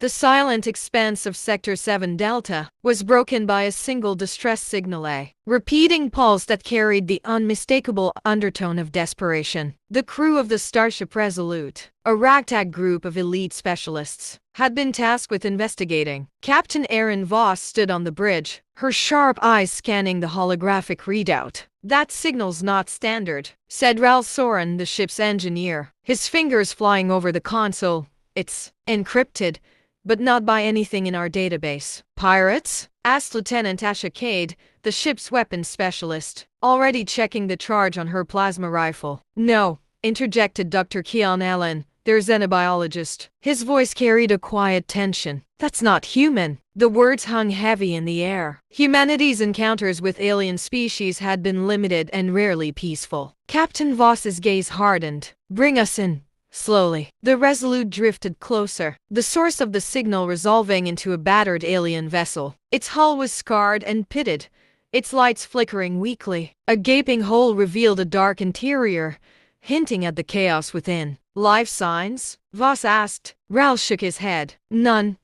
The silent expanse of Sector 7 Delta was broken by a single distress signal, a repeating pulse that carried the unmistakable undertone of desperation. The crew of the starship Resolute, a ragtag group of elite specialists, had been tasked with investigating. Captain Eryn Voss stood on the bridge, her sharp eyes scanning the holographic readout. "That signal's not standard," said Ral Soren, the ship's engineer, his fingers flying over the console. "It's encrypted, but not by anything in our database." "Pirates?" asked Lieutenant Asha Cade, the ship's weapons specialist, already checking the charge on her plasma rifle. "No," interjected Dr. Keon Allen, their xenobiologist. His voice carried a quiet tension. "That's not human." The words hung heavy in the air. Humanity's encounters with alien species had been limited and rarely peaceful. Captain Voss's gaze hardened. "Bring us in." Slowly, the Resolute drifted closer, the source of the signal resolving into a battered alien vessel. Its hull was scarred and pitted, its lights flickering weakly. A gaping hole revealed a dark interior, hinting at the chaos within. "Life signs?" Voss asked. Ral shook his head. "None.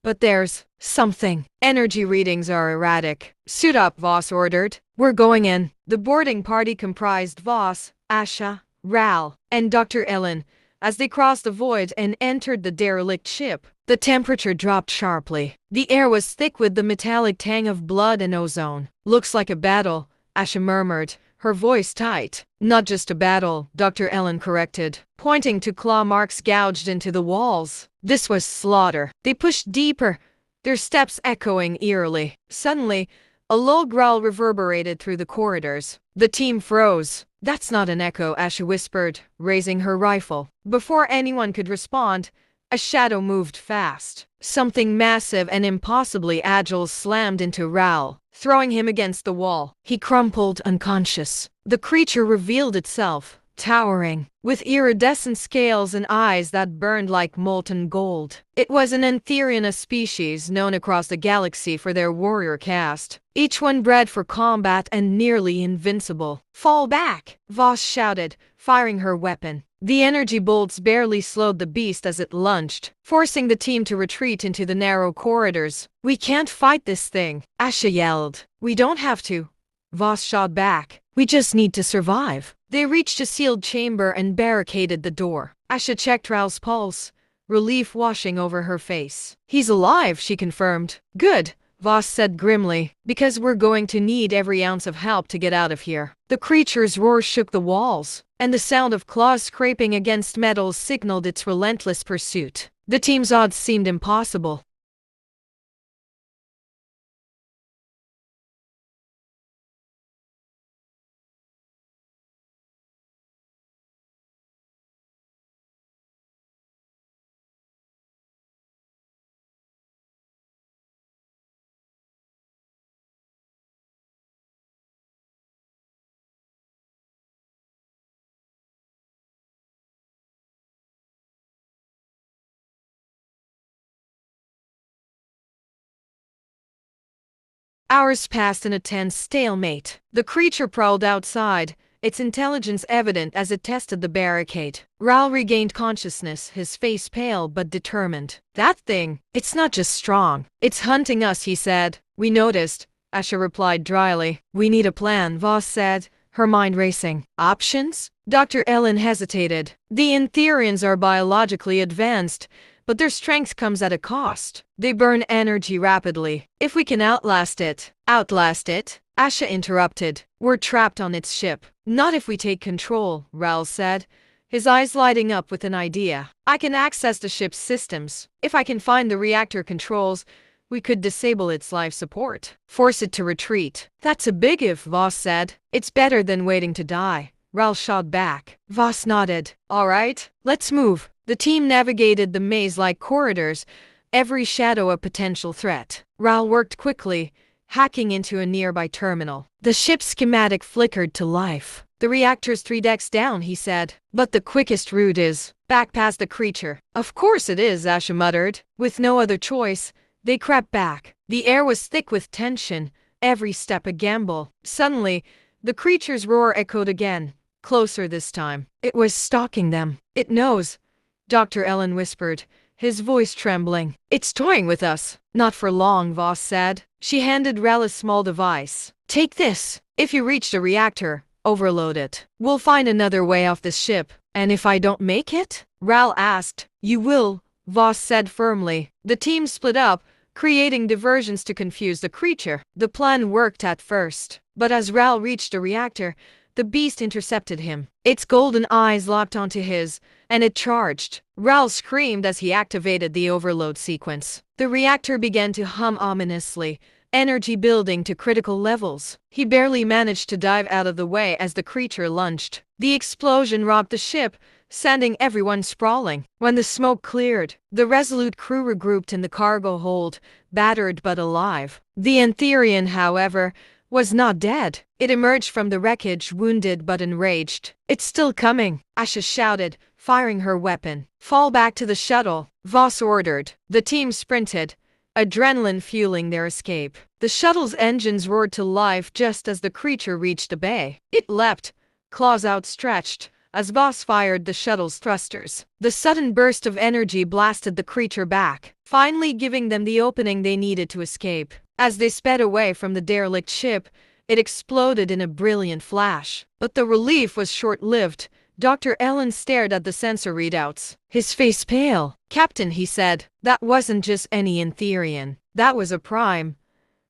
But there's something. Energy readings are erratic." "Suit up," Voss ordered. "We're going in." The boarding party comprised Voss, Asha, Ral, and Dr. Ellen. As they crossed the void and entered the derelict ship, the temperature dropped sharply. The air was thick with the metallic tang of blood and ozone. "Looks like a battle," Asha murmured, her voice tight. "Not just a battle," Dr. Ellen corrected, pointing to claw marks gouged into the walls. "This was slaughter." They pushed deeper, their steps echoing eerily. Suddenly, a low growl reverberated through the corridors. The team froze. "That's not an echo," Asha whispered, raising her rifle. Before anyone could respond, a shadow moved fast. Something massive and impossibly agile slammed into Ral, throwing him against the wall. He crumpled unconscious. The creature revealed itself, towering, with iridescent scales and eyes that burned like molten gold. It was an Entherian, a species known across the galaxy for their warrior caste, each one bred for combat and nearly invincible. "Fall back!" Voss shouted, firing her weapon. The energy bolts barely slowed the beast as it lunged, forcing the team to retreat into the narrow corridors. "We can't fight this thing," Asha yelled. "We don't have to," Voss shot back. "We just need to survive." They reached a sealed chamber and barricaded the door. Asha checked Ral's pulse, relief washing over her face. "He's alive," she confirmed. "Good," Voss said grimly, "because we're going to need every ounce of help to get out of here." The creature's roar shook the walls, and the sound of claws scraping against metal signaled its relentless pursuit. The team's odds seemed impossible. Hours passed in a tense stalemate. The creature prowled outside, its intelligence evident as it tested the barricade. Ral regained consciousness, his face pale but determined. "That thing, it's not just strong. It's hunting us," he said. "We noticed," Asha replied dryly. "We need a plan," Voss said, her mind racing. "Options?" Dr. Ellen hesitated. "The Entherians are biologically advanced, but their strength comes at a cost. They burn energy rapidly. If we can outlast it." "Outlast it?" Asha interrupted. "We're trapped on its ship." "Not if we take control," Ral said, his eyes lighting up with an idea. "I can access the ship's systems. If I can find the reactor controls, we could disable its life support. Force it to retreat." "That's a big if," Voss said. "It's better than waiting to die," Ral shot back. Voss nodded. "All right, let's move." The team navigated the maze-like corridors, every shadow a potential threat. Ral worked quickly, hacking into a nearby terminal. The ship's schematic flickered to life. "The reactor's 3 decks down," he said. "But the quickest route is back past the creature." "Of course it is," Asha muttered. With no other choice, they crept back. The air was thick with tension, every step a gamble. Suddenly, the creature's roar echoed again, closer this time. It was stalking them. "It knows," Dr. Ellen whispered, his voice trembling. "It's toying with us." "Not for long," Voss said. She handed Ral a small device. "Take this. If you reach the reactor, overload it. We'll find another way off this ship." "And if I don't make it?" Ral asked. "You will," Voss said firmly. The team split up, creating diversions to confuse the creature. The plan worked at first, but as Ral reached the reactor, the beast intercepted him. Its golden eyes locked onto his, and it charged. Ral screamed as he activated the overload sequence. The reactor began to hum ominously, energy building to critical levels. He barely managed to dive out of the way as the creature lunged. The explosion rocked the ship, sending everyone sprawling. When the smoke cleared, the Resolute crew regrouped in the cargo hold, battered but alive. The Entherian, however, was not dead. It emerged from the wreckage wounded but enraged. "It's still coming," Asha shouted, firing her weapon. "Fall back to the shuttle," Voss ordered. The team sprinted, adrenaline fueling their escape. The shuttle's engines roared to life just as the creature reached the bay. It leapt, claws outstretched, as Voss fired the shuttle's thrusters. The sudden burst of energy blasted the creature back, finally giving them the opening they needed to escape. As they sped away from the derelict ship, it exploded in a brilliant flash. But the relief was short-lived. Dr. Eryn stared at the sensor readouts, his face pale. "Captain," he said, "that wasn't just any Entherian. That was a prime,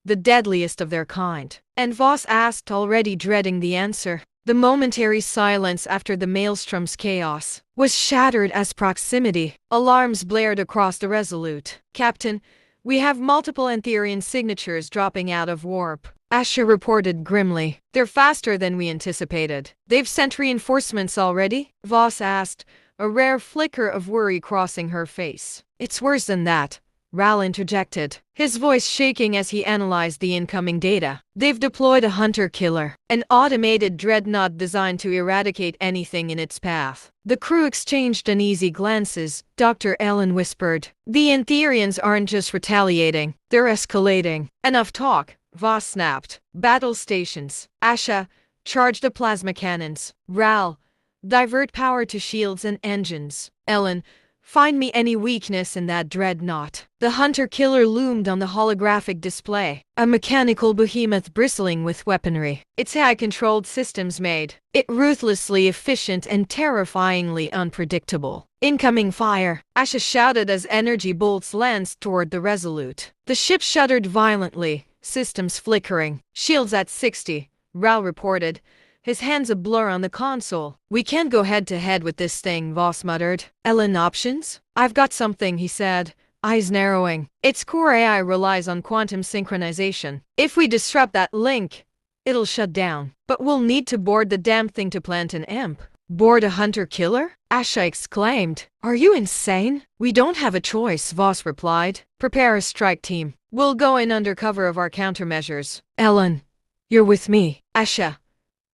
the deadliest of their kind." And Voss asked, already dreading the answer. The momentary silence after the maelstrom's chaos was shattered as proximity. Alarms blared across the Resolute. "Captain, we have multiple Entherian signatures dropping out of warp," Asha reported grimly. "They're faster than we anticipated." "They've sent reinforcements already?" Voss asked, a rare flicker of worry crossing her face. "It's worse than that," Ral interjected, his voice shaking as he analyzed the incoming data. "They've deployed a hunter-killer, an automated dreadnought designed to eradicate anything in its path." The crew exchanged uneasy glances. Dr. Eryn whispered, "The Entherians aren't just retaliating, they're escalating." "Enough talk," Voss snapped. "Battle stations." Asha, charge the plasma cannons. Ral, divert power to shields and engines. Eryn, find me any weakness in that dreadnought. The hunter-killer loomed on the holographic display, a mechanical behemoth bristling with weaponry. Its AI-controlled systems made it ruthlessly efficient and terrifyingly unpredictable. "Incoming fire," Asha shouted as energy bolts lanced toward the Resolute. The ship shuddered violently, systems flickering. "Shields at 60, Ral reported, his hands a blur on the console. "We can't go head-to-head with this thing," Voss muttered. "Eryn, options?" "I've got something," he said, eyes narrowing. "Its core AI relies on quantum synchronization. If we disrupt that link, it'll shut down. But we'll need to board the damn thing to plant an imp." "Board a hunter-killer?" Asha exclaimed. "Are you insane?" "We don't have a choice," Voss replied. "Prepare a strike team. We'll go in under cover of our countermeasures." "Eryn, you're with me." "Asha,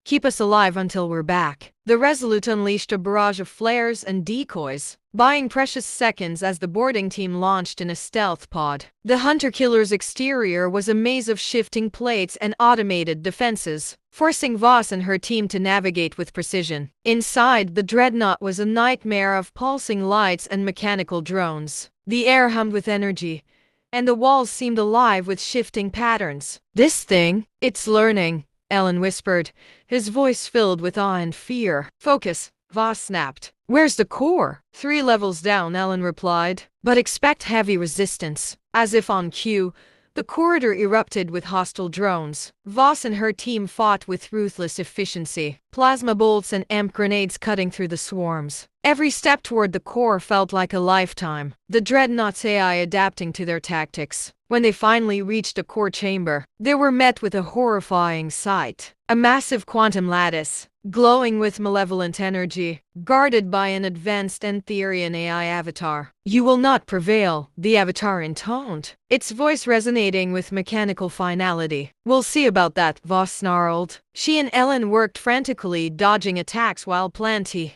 keep us alive until we're back." The Resolute unleashed a barrage of flares and decoys, buying precious seconds as the boarding team launched in a stealth pod. The hunter-killer's exterior was a maze of shifting plates and automated defenses, forcing Voss and her team to navigate with precision. Inside, the dreadnought was a nightmare of pulsing lights and mechanical drones. The air hummed with energy, and the walls seemed alive with shifting patterns. "This thing, it's learning," Eryn whispered, his voice filled with awe and fear. "Focus," Voss snapped. "Where's the core?" 3 levels down, Eryn replied. "But expect heavy resistance." As if on cue, the corridor erupted with hostile drones. Voss and her team fought with ruthless efficiency, plasma bolts and EMP grenades cutting through the swarms. Every step toward the core felt like a lifetime, the dreadnought's AI adapting to their tactics. When they finally reached the core chamber, they were met with a horrifying sight. A massive quantum lattice, glowing with malevolent energy, guarded by an advanced Entherian AI avatar. "You will not prevail," the avatar intoned, its voice resonating with mechanical finality. "We'll see about that," Voss snarled. She and Eryn worked frantically, dodging attacks while plenty